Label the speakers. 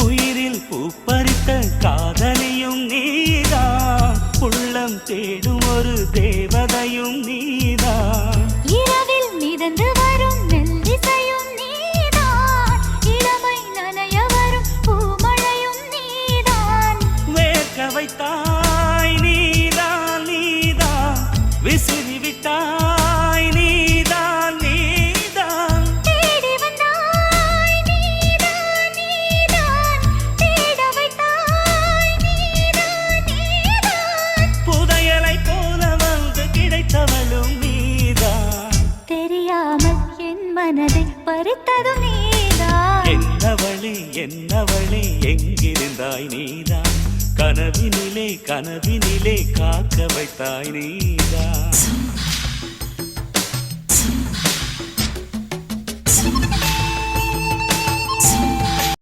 Speaker 1: உயிரில் பூப்பறித்த காதலியும் நீதான், உள்ளம் தேடும் ஒரு தேவதையும் நீதான்.
Speaker 2: இரவில் மிதந்து வரும் மெல்லிசையும் நீதான், இளமை நனைய வரும் பூமழையும் நீதான்.
Speaker 1: வேர்க்க வைத்தாய் நீதான் நீதான், விசிறி விட்டாய் நீதான் நீதான்.
Speaker 2: தேடி வந்தாய் நீதான் நீதான், தேட வைத்தாய் நீதான் நீதான்.
Speaker 1: புதையலை போல வந்து கிடைத்தவளும் நீதான்.
Speaker 2: தெரியாமல் என் மனதை பறித்ததும் நீதான்.
Speaker 1: என்னவளே எங்கிருந்தாய் நீதான், கனவினிலே காக்க வைத்தாய் நீதான்.